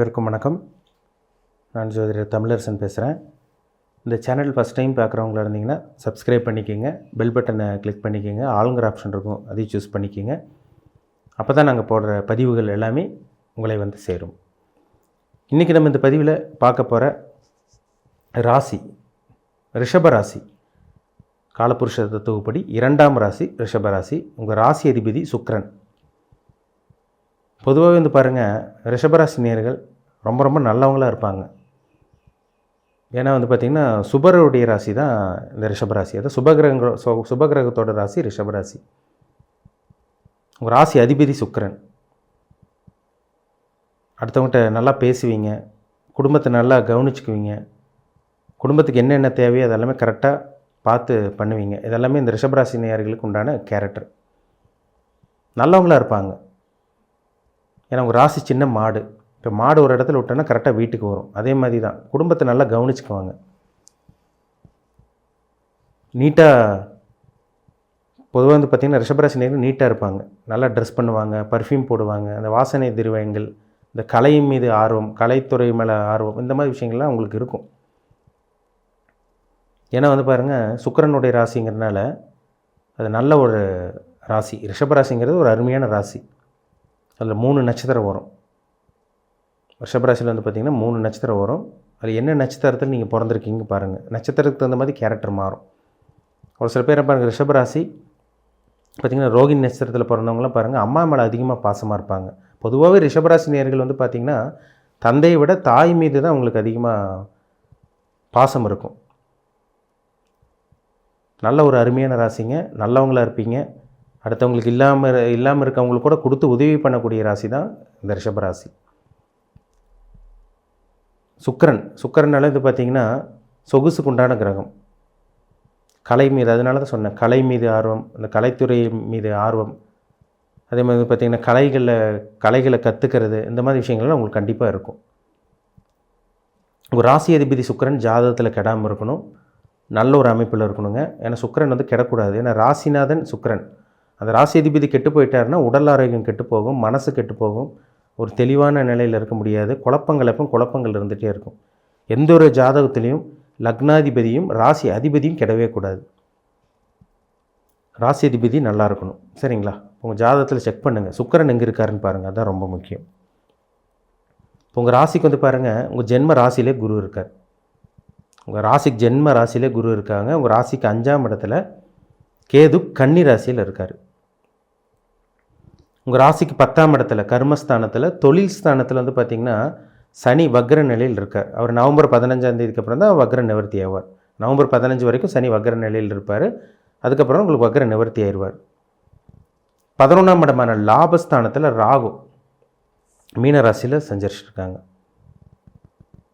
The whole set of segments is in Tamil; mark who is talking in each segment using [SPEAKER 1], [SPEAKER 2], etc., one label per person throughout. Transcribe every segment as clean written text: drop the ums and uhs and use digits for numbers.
[SPEAKER 1] அனைவருக்கும் வணக்கம். நான் ஜோதிடர் தமிழரசன் பேசுகிறேன். இந்த சேனல் ஃபஸ்ட் டைம் பார்க்குறவங்களா இருந்தீங்கன்னா சப்ஸ்கிரைப் பண்ணிக்கோங்க, பெல் பட்டனை கிளிக் பண்ணிக்கோங்க, ஆளுங்கிற ஆப்ஷன் இருக்கும் அதையும் சூஸ் பண்ணிக்கோங்க. அப்போ தான் நாங்கள் போடுற பதிவுகள் எல்லாமே உங்களை வந்து சேரும். இன்றைக்கி நம்ம இந்த பதிவில் பார்க்க போகிற ராசி ரிஷபராசி. காலபுருஷ தத்துவப்படி 2ஆம் ராசி ரிஷபராசி. உங்கள் ராசி அதிபதி சுக்கிரன். பொதுவாகவே வந்து பாருங்கள், ரிஷபராசி நேயர்கள் ரொம்ப ரொம்ப நல்லவங்களாக இருப்பாங்க. ஏன்னா வந்து பார்த்திங்கன்னா சுபருடைய ராசி தான் இந்த ரிஷபராசி. அதாவது சுபகிரகத்தோட ராசி ரிஷபராசி. உங்கள் ராசி அதிபதி சுக்கிரன். அடுத்தவங்கள்ட்ட நல்லா பேசுவீங்க, குடும்பத்தை நல்லா கவனிச்சுக்குவீங்க, குடும்பத்துக்கு என்னென்ன தேவையோ அதெல்லாமே கரெக்டாக பார்த்து பண்ணுவீங்க. இதெல்லாமே இந்த ரிஷபராசி நேயர்களுக்கு உண்டான கேரக்டர். நல்லவங்களாக இருப்பாங்க. ஏன்னா உங்கள் ராசி சின்ன மாடு. இப்போ மாடு ஒரு இடத்துல விட்டோன்னா கரெக்டாக வீட்டுக்கு வரும். அதே மாதிரி தான் குடும்பத்தை நல்லா கவனிச்சுக்குவாங்க. நீட்டாக பொதுவாக வந்து பார்த்திங்கன்னா ரிஷபராசி நேயர்கள் நீட்டாக இருப்பாங்க. நல்லா ட்ரெஸ் பண்ணுவாங்க, பர்ஃப்யூம் போடுவாங்க, அந்த வாசனை திரவியங்கள், இந்த கலை மீது ஆர்வம், கலைத்துறை மேலே ஆர்வம், இந்த மாதிரி விஷயங்கள்லாம் உங்களுக்கு இருக்கும். ஏன்னா வந்து பாருங்கள், சுக்கிரனுடைய ராசிங்கிறதுனால அது நல்ல ஒரு ராசி. ரிஷபராசிங்கிறது ஒரு அருமையான ராசி. அதில் 3 நட்சத்திரம் வரும். ரிஷபராசியில் வந்து பார்த்திங்கன்னா 3 நட்சத்திரம் வரும். அது என்ன நட்சத்திரத்தில் நீங்கள் பிறந்திருக்கீங்க பாருங்கள். நட்சத்திரத்துக்கு தகுந்த மாதிரி கேரக்டர் மாறும். ஒரு சில பேரை பாருங்கள், ரிஷபராசி பார்த்திங்கன்னா ரோகிணி நட்சத்திரத்தில் பிறந்தவங்களாம் பாருங்கள் அம்மா மேலே அதிகமாக பாசமாக இருப்பாங்க. பொதுவாகவே ரிஷபராசி நேயர்கள் வந்து பார்த்திங்கன்னா தந்தையை விட தாய் மீது தான் அவங்களுக்கு அதிகமாக பாசம் இருக்கும். நல்ல ஒரு அருமையான ராசிங்க. நல்லவங்களாக இருப்பீங்க. அடுத்தவங்களுக்கு இல்லாமல் இருக்கவங்களுக்கு கூட கொடுத்து உதவி பண்ணக்கூடிய ராசி தான் இந்த ரிஷபராசி. சுக்கிரனால இது பார்த்திங்கன்னா சொகுசுக்கு உண்டான கிரகம். கலை மீது, அதனால தான் சொன்னேன், கலை மீது ஆர்வம், அந்த கலைத்துறை மீது ஆர்வம், அதே மாதிரி பார்த்திங்கன்னா கலைகளை கற்றுக்கிறது, இந்த மாதிரி விஷயங்கள்லாம் உங்களுக்கு கண்டிப்பாக இருக்கும். உங்கள் ராசி அதிபதி சுக்கிரன் ஜாதகத்தில் கெடாமல் இருக்கணும், நல்ல ஒரு அமைப்பில் இருக்கணுங்க. ஏன்னா சுக்கிரன் வந்து கெடக்கூடாது. ஏன்னா ராசிநாதன் சுக்கிரன். அந்த ராசி அதிபதி கெட்டு போயிட்டாருன்னா உடல் ஆரோக்கியம் கெட்டு போகும், மனசு கெட்டு போகும், ஒரு தெளிவான நிலையில் இருக்க முடியாது. குழப்பங்கள் இருந்துகிட்டே இருக்கும். எந்த ஒரு ஜாதகத்திலையும் லக்னாதிபதியும் ராசி அதிபதியும் கெடவே கூடாது. ராசி அதிபதி நல்லா இருக்கணும். சரிங்களா? உங்கள் ஜாதகத்தில் செக் பண்ணுங்கள், சுக்கிரன் எங்கே இருக்காருன்னு பாருங்கள். அதுதான் ரொம்ப முக்கியம். இப்போ உங்கள் ராசிக்கு வந்து பாருங்கள், உங்கள் ஜென்ம ராசியிலே குரு இருக்கார். உங்கள் ராசிக்கு ஜென்ம ராசியிலே குரு இருக்காங்க. உங்கள் ராசிக்கு 5ஆம் இடத்துல கேது கன்னி ராசியில் இருக்கார். உங்கள் ராசிக்கு 10ஆம் இடத்துல கர்மஸ்தானத்தில் தொழில் ஸ்தானத்தில் வந்து பார்த்திங்கன்னா சனி வக்ர நிலையில் இருக்கார். அவர் நவம்பர் 15ஆம் தேதிக்கு அப்புறம் தான் வக்ர நிவர்த்தி ஆவார். நவம்பர் 15 வரைக்கும் சனி வக்ர நிலையில் இருப்பார். அதுக்கப்புறம் உங்களுக்கு வக்ர நிவர்த்தி ஆயிடுவார். 11ஆம் இடமான லாபஸ்தானத்தில் ராகு மீன ராசியில் சஞ்சரிச்சிருக்காங்க.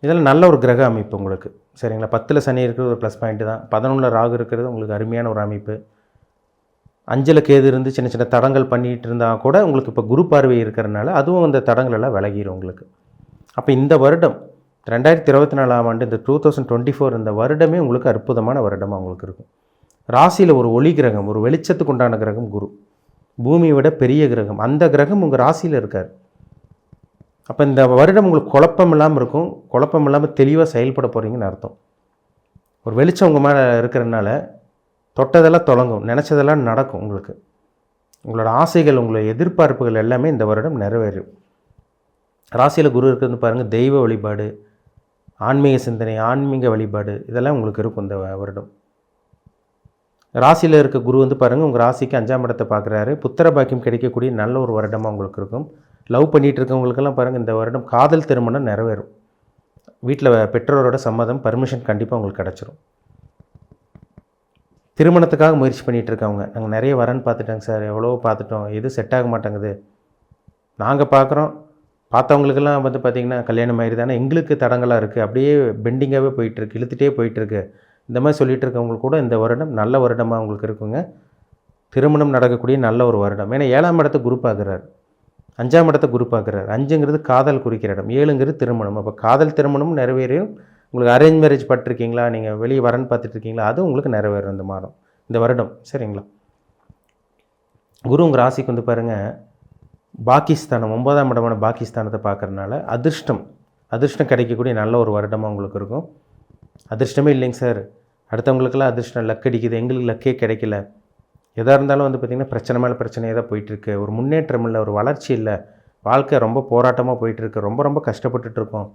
[SPEAKER 1] இதெல்லாம் நல்ல ஒரு கிரக அமைப்பு உங்களுக்கு. சரிங்களா? 10ல் சனி இருக்கிறது ஒரு ப்ளஸ் பாயிண்ட்டு தான். 11ல் ராகு இருக்கிறது உங்களுக்கு அருமையான ஒரு அமைப்பு. 5ல் கேது இருந்து சின்ன சின்ன தடங்கள் பண்ணிகிட்டு இருந்தால் கூட உங்களுக்கு இப்போ குரு பார்வை இருக்கிறனால அதுவும் அந்த தடங்கள் எல்லாம் விலகிடும் உங்களுக்கு. அப்போ இந்த வருடம் 2024ஆம் ஆண்டு, இந்த 2024 இந்த வருடமே உங்களுக்கு அற்புதமான வருடமாக உங்களுக்கு இருக்கும். ராசியில் ஒரு ஒளி கிரகம், ஒரு வெளிச்சத்துக்கு உண்டான கிரகம் குரு, பூமியை விட பெரிய கிரகம், அந்த கிரகம் உங்கள் ராசியில் இருக்கார். அப்போ இந்த வருடம் உங்களுக்கு குழப்பம் இல்லாமல் இருக்கும். குழப்பம் இல்லாமல் தெளிவாக செயல்பட போகிறீங்கன்னு அர்த்தம். ஒரு வெளிச்சம் உங்கள் மேலே இருக்கிறதுனால தொட்டதெல்லாம் தொடங்கும், நினச்சதெல்லாம் நடக்கும். உங்களுக்கு உங்களோட ஆசைகள், உங்களோட எதிர்பார்ப்புகள் எல்லாமே இந்த வருடம் நிறைவேறும். ராசியில் குரு இருக்கிறது பாருங்கள், தெய்வ வழிபாடு, ஆன்மீக சிந்தனை, ஆன்மீக வழிபாடு, இதெல்லாம் உங்களுக்கு இருக்கும் இந்த வருடம். ராசியில் இருக்க குரு வந்து பாருங்கள் உங்கள் ராசிக்கு 5ஆம் இடத்தை பார்க்குறாரு. புத்திர பாக்கியம் கிடைக்கக்கூடிய நல்ல ஒரு வருடமாக உங்களுக்கு இருக்கும். லவ் பண்ணிகிட்டு இருக்கவங்களுக்கெல்லாம் பாருங்கள் இந்த வருடம் காதல் திருமணம் நிறைவேறும். வீட்டில் பெற்றோரோட சம்மதம், பர்மிஷன் கண்டிப்பாக உங்களுக்கு கிடச்சிரும். திருமணத்துக்காக முயற்சி பண்ணிகிட்டு இருக்கவங்க, நாங்கள் நிறைய வரன்னு பார்த்துட்டோங்க சார், எவ்வளோ பார்த்துட்டோம், எதுவும் செட் ஆக மாட்டேங்குது, நாங்கள் பார்க்குறோம், பார்த்தவங்களுக்கெல்லாம் வந்து பார்த்திங்கன்னா கல்யாணம் ஆயிடுது, ஆனால் எங்களுக்கு தடங்களாக இருக்குது, அப்படியே பெண்டிங்காகவே போயிட்டுருக்கு, இழுத்துகிட்டே போயிட்டுருக்கு, இந்த மாதிரி சொல்லிகிட்டு இருக்கவங்களுக்கு கூட இந்த வருடம் நல்ல வருடமாக உங்களுக்கு இருக்குங்க. திருமணம் நடக்கக்கூடிய நல்ல ஒரு வருடம். ஏன்னா 7ஆம் இடத்தை குரு பார்க்குறாரு, 5ஆம் இடத்தை குரு பார்க்குறாரு. 5ங்கிறது காதல் குறிக்கிற இடம், 7ங்கிறது திருமணம். அப்போ காதல் திருமணமும் நிறைவேறும். உங்களுக்கு அரேஞ்ச் மேரேஜ் பட்டிருக்கீங்களா, நீங்கள் வெளியே வரன்னு பார்த்துட்ருக்கீங்களா, அதுவும் உங்களுக்கு நிறைவேறும் இந்த வருடம். சரிங்களா? குரு உங்கள் ராசிக்கு வந்து பாருங்கள் பாகிஸ்தானம் 9ஆம் இடமான பாகிஸ்தானத்தை பார்க்குறதுனால அதிர்ஷ்டம் அதிர்ஷ்டம் கிடைக்கக்கூடிய நல்ல ஒரு வருடமாக உங்களுக்கு இருக்கும். அதிர்ஷ்டமே இல்லைங்க சார், அடுத்தவங்களுக்கெல்லாம் அதிர்ஷ்டம் லக் அடிக்குது, எங்களுக்கு லக்கே கிடைக்கல, எதாக இருந்தாலும் வந்து பார்த்திங்கன்னா பிரச்சனை மேலே பிரச்சனையாக தான் போயிட்டுருக்கு, ஒரு முன்னேற்றம் இல்லை, ஒரு வளர்ச்சி இல்லை, வாழ்க்கை ரொம்ப போராட்டமாக போயிட்டுருக்கு, ரொம்ப ரொம்ப கஷ்டப்பட்டுட்ருக்கோம்,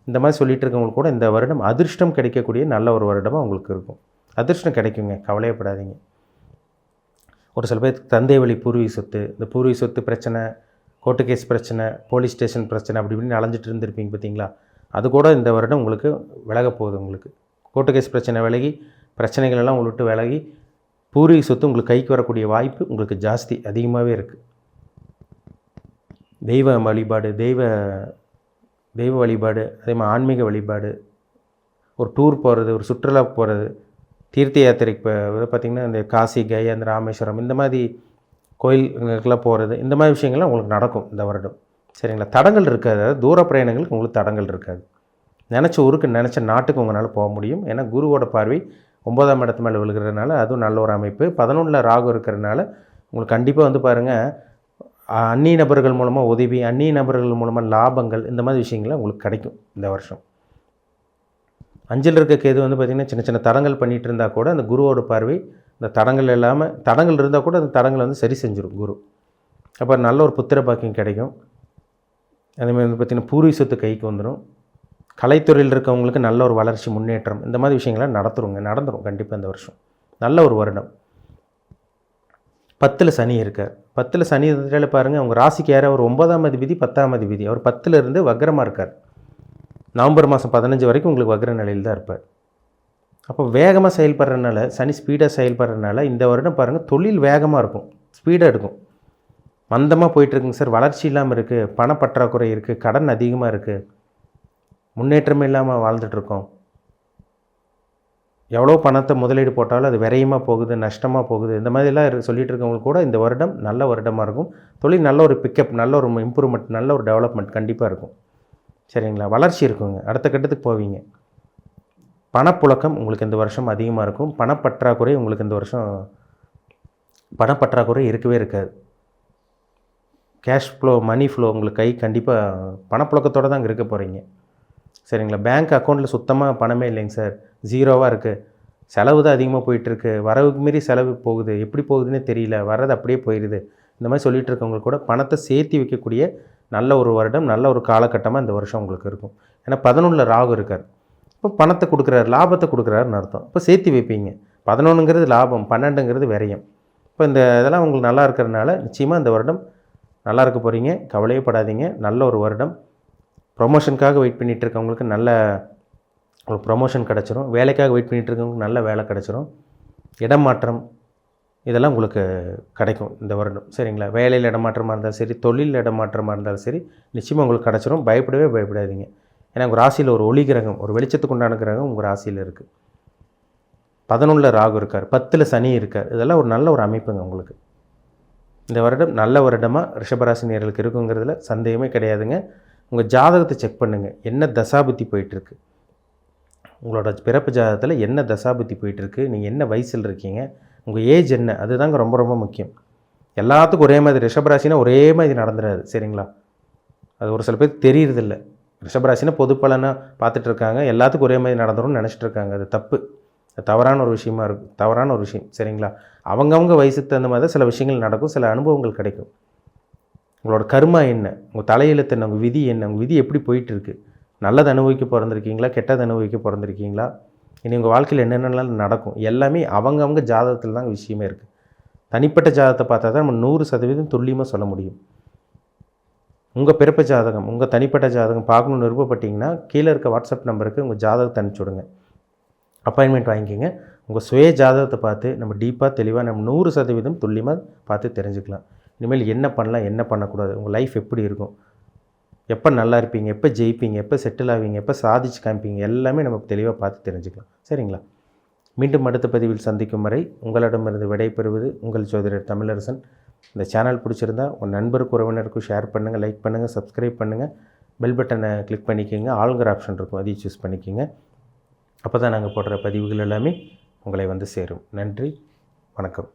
[SPEAKER 1] இந்த மாதிரி சொல்லிகிட்டு இருக்கவங்களுக்கு கூட இந்த வருடம் அதிர்ஷ்டம் கிடைக்கக்கூடிய நல்ல ஒரு வருடமாக உங்களுக்கு இருக்கும். அதிர்ஷ்டம் கிடைக்குங்க, கவலையப்படாதீங்க. ஒரு சில பேர் தந்தை வழி பூர்வீக சொத்து, இந்த பூர்வீக சொத்து பிரச்சனை, கோர்ட்டு கேஸ் பிரச்சனை, போலீஸ் ஸ்டேஷன் பிரச்சனை அப்படி இப்படின்னு அலைஞ்சிட்டு இருந்திருப்பீங்க பார்த்தீங்களா, அது கூட இந்த வருடம் உங்களுக்கு விலக போகுது. உங்களுக்கு கோர்ட்டு கேஸ் பிரச்சனை விலகி, பிரச்சனைகள் எல்லாம் உங்களை விட்டு விலகி, பூர்வீக சொத்து உங்களுக்கு கைக்கு வரக்கூடிய வாய்ப்பு உங்களுக்கு ஜாஸ்தி அதிகமாகவே இருக்குது. தெய்வ வழிபாடு, தெய்வ வழிபாடு, அதே மாதிரி ஆன்மீக வழிபாடு, ஒரு டூர் போகிறது, ஒரு சுற்றுலா போகிறது, தீர்த்த யாத்திரைக்கு பார்த்திங்கன்னா இந்த காசி, கயா, அந்த ராமேஸ்வரம் இந்த மாதிரி கோயிலுக்கெல்லாம் போகிறது, இந்த மாதிரி விஷயங்கள்லாம் உங்களுக்கு நடக்கும் இந்த வருடம். சரிங்களா? தடங்கள் இருக்காது, அதாவது தூர பிரயாணங்களுக்கு உங்களுக்கு தடங்கள் இருக்காது. நினச்ச ஊருக்கு நினச்ச நாட்டுக்கு உங்களால் போக முடியும். ஏன்னா குருவோட பார்வை 9ஆம் இடத்து மேலே விழுகிறதுனால அதுவும் நல்ல ஒரு அமைப்பு. 11ல் ராகு இருக்கிறதுனால உங்களுக்கு கண்டிப்பாக வந்து பாருங்கள், அந்நிய நபர்கள் மூலமாக உதவி, அந்நிய நபர்கள் மூலமாக லாபங்கள், இந்த மாதிரி விஷயங்கள்லாம் உங்களுக்கு கிடைக்கும் இந்த வருஷம். 5ல் இருக்க கேது வந்து பார்த்திங்கன்னா சின்ன சின்ன தடங்கள் பண்ணிகிட்டு இருந்தால் கூட அந்த குருவோட பார்வை இந்த தடங்கள் இல்லாமல், தடங்கள் இருந்தால் கூட அந்த தடங்களை வந்து சரி செஞ்சிடும் குரு. அப்போ நல்ல ஒரு புத்திர பாக்கியம் கிடைக்கும். அதேமாதிரி வந்து பார்த்திங்கன்னா பூர்வீக சொத்து கைக்கு வந்துடும். கலைத்துறையில் இருக்கவங்களுக்கு நல்ல ஒரு வளர்ச்சி, முன்னேற்றம், இந்த மாதிரி விஷயங்கள்லாம் நடந்துடும் கண்டிப்பாக இந்த வருஷம். நல்ல ஒரு வருடம். 10ல் சனி இருக்கார். 10ல் சனி இருந்ததால பாருங்கள், அவங்க ராசிக்கு யார், அவர் 9ஆம் அதிபதி 10ஆம் அதிபதி, அவர் 10ல் இருந்து வக்ரமாக இருக்கார். நவம்பர் மாதம் 15 வரைக்கும் உங்களுக்கு வக்ர நிலையில் தான் இருப்பார். அப்போ வேகமாக செயல்படுறதுனால, சனி ஸ்பீடாக செயல்படுறதுனால இந்த வருடம் பாருங்கள் தொழில் வேகமாக இருக்கும், ஸ்பீடாக எடுக்கும். மந்தமாக போயிட்டுருக்குங்க சார், வளர்ச்சி இல்லாமல் இருக்குது, பணப்பற்றாக்குறை இருக்குது, கடன் அதிகமாக இருக்குது, முன்னேற்றமே இல்லாமல் வாழ்ந்துட்டுருக்கோம், எவ்வளோ பணத்தை முதலீடு போட்டாலும் அது விரையமாக போகுது, நஷ்டமாக போகுது, இந்த மாதிரிலாம் சொல்லிகிட்டு இருக்கவங்களுக்கு கூட இந்த வருடம் நல்ல வருடமாக இருக்கும். தொழில் நல்ல ஒரு பிக்கப், நல்ல ஒரு இம்ப்ரூவ்மெண்ட், நல்ல ஒரு டெவலப்மெண்ட் கண்டிப்பாக இருக்கும். சரிங்களா? வளர்ச்சி இருக்குங்க, அடுத்த கட்டத்துக்கு போவீங்க. பணப்புழக்கம் உங்களுக்கு இந்த வருஷம் அதிகமாக இருக்கும். பணப்பற்றாக்குறை உங்களுக்கு இந்த வருஷம் பணப்பற்றாக்குறை இருக்கவே இருக்காது. கேஷ் ஃப்ளோ, மணி ஃப்ளோ உங்களுக்கு கை கண்டிப்பாக பணப்புழக்கத்தோடு தான் இருக்க போகிறீங்க. சரிங்களா? பேங்க் அக்கௌண்ட்டில் சுத்தமாக பணமே இல்லைங்க சார், ஜீரோவாக இருக்குது, செலவு தான் அதிகமாக போயிட்டுருக்கு, வரவுக்கு மீறி செலவு போகுது, எப்படி போகுதுன்னே தெரியல, வர்றது அப்படியே போயிடுது, இந்த மாதிரி சொல்லிகிட்டு இருக்கவங்களுக்கு கூட பணத்தை சேர்த்து வைக்கக்கூடிய நல்ல ஒரு வருடம், நல்ல ஒரு காலகட்டமாக இந்த வருஷம் உங்களுக்கு இருக்கும். ஏன்னா 11ல் ராகு இருக்கார். இப்போ பணத்தை கொடுக்குறாரு, லாபத்தை கொடுக்குறாருன்னு அர்த்தம். இப்போ சேர்த்து வைப்பீங்க. 11ங்கிறது லாபம், 12ங்கிறது விரயம். இப்போ இந்த இதெல்லாம் உங்களுக்கு நல்லா இருக்கிறதுனால நிச்சயமாக இந்த வருடம் நல்லா இருக்க போகிறீங்க, கவலையே படாதீங்க. நல்ல ஒரு வருடம். ப்ரொமோஷனுக்காக வெயிட் பண்ணிகிட்டு இருக்கவங்களுக்கு நல்ல ஒரு ப்ரொமோஷன் கிடச்சிரும். வேலைக்காக வெயிட் பண்ணிகிட்டு இருக்கவங்களுக்கு நல்ல வேலை கிடச்சிரும். இடமாற்றம் இதெல்லாம் உங்களுக்கு கிடைக்கும் இந்த வருடம். சரிங்களா? வேலையில் இடமாற்றமாக இருந்தாலும் சரி, தொழில் இடமாற்றமாக இருந்தாலும் சரி, நிச்சயமாக உங்களுக்கு கிடச்சிரும். பயப்படவே பயப்படாதீங்க. ஏன்னா உங்கள் ராசியில் ஒரு ஒளி கிரகம், ஒரு வெளிச்சத்துக்கு உண்டான கிரகம் உங்கள் ராசியில் இருக்குது. 11ல் ராகு இருக்கார், 10ல் சனி இருக்கார். இதெல்லாம் ஒரு நல்ல ஒரு அமைப்புங்க உங்களுக்கு. இந்த வருடம் நல்ல வருடமாக ரிஷபராசி நேயர்களுக்கு இருக்குங்கிறதுல சந்தேகமே கிடையாதுங்க. உங்கள் ஜாதகத்தை செக் பண்ணுங்கள், என்ன தசாபுத்தி போயிட்டுருக்கு, உங்களோட பிறப்பு ஜாதகத்தில் என்ன தசாபுத்தி போயிட்டுருக்கு, நீங்கள் என்ன வயசில் இருக்கீங்க, உங்கள் ஏஜ் என்ன, அதுதாங்க ரொம்ப ரொம்ப முக்கியம். எல்லாத்துக்கும் ஒரே மாதிரி ரிஷபராசினா ஒரே மாதிரி நடந்துடாது. சரிங்களா? அது ஒரு சில பேருக்கு தெரியறதில்ல. ரிஷபராசினா பொது பலனாக பார்த்துட்ருக்காங்க, எல்லாத்துக்கும் ஒரே மாதிரி நடந்துரும்னு நினச்சிட்டு இருக்காங்க. அது தப்பு, அது தவறான ஒரு விஷயமா இருக்கும், தவறான ஒரு விஷயம். சரிங்களா? அவங்கவுங்க வயசுக்கு தகுந்த மாதிரி தான் சில விஷயங்கள் நடக்கும், சில அனுபவங்கள் கிடைக்கும். உங்களோட கர்மா என்ன, உங்கள் தலையெழுத்து என்ன, உங்கள் விதி என்ன, உங்கள் விதி எப்படி போயிட்டுருக்கு, நல்லது அனுபவிக்க பிறந்திருக்கீங்களா, கெட்டது அனுபவிக்க பிறந்திருக்கீங்களா, இனி உங்கள் வாழ்க்கையில் என்னென்னலாம் நடக்கும், எல்லாமே அவங்கவுங்க ஜாதகத்தில் தான் விஷயமே இருக்குது. தனிப்பட்ட ஜாதகத்தை பார்த்தா தான் நம்ம 100% துல்லியமாக சொல்ல முடியும். உங்கள் பிறப்பு ஜாதகம், உங்கள் தனிப்பட்ட ஜாதகம் பார்க்கணுன்னு விருப்பப்பட்டீங்கன்னா கீழே இருக்க வாட்ஸ்அப் நம்பருக்கு உங்கள் ஜாதகத்தை அனுப்பிச்சி விடுங்க, அப்பாயின்மெண்ட் வாங்கிக்கிங்க. உங்கள் சுய ஜாதகத்தை பார்த்து நம்ம டீப்பாக தெளிவாக நம்ம 100% துல்லியமாக பார்த்து தெரிஞ்சுக்கலாம். இனிமேல் என்ன பண்ணலாம், என்ன பண்ணக்கூடாது, உங்கள் லைஃப் எப்படி இருக்கும், எப்போ நல்லா இருப்பீங்க, எப்போ ஜெயிப்பீங்க, எப்போ செட்டில் ஆவீங்க, எப்போ சாதிச்சு காமிப்பீங்க, எல்லாமே நம்ம தெளிவாக பார்த்து தெரிஞ்சுக்கலாம். சரிங்களா? மீண்டும் அடுத்த பதிவில் சந்திக்கும் வரை உங்களிடமிருந்து விடைபெறுவது உங்கள் ஜோதிடர் தமிழரசன். இந்த சேனல் பிடிச்சிருந்தா உங்கள் நண்பருக்கு, உறவினருக்கும் ஷேர் பண்ணுங்கள், லைக் பண்ணுங்கள், சப்ஸ்கிரைப் பண்ணுங்கள், பெல் பட்டனை கிளிக் பண்ணிக்கோங்க, ஆளுங்கிற ஆப்ஷன் இருக்கும், அதையும் சூஸ் பண்ணிக்கோங்க. அப்போ தான் நாங்கள் போடுற பதிவுகள் எல்லாமே உங்களை வந்து சேரும். நன்றி, வணக்கம்.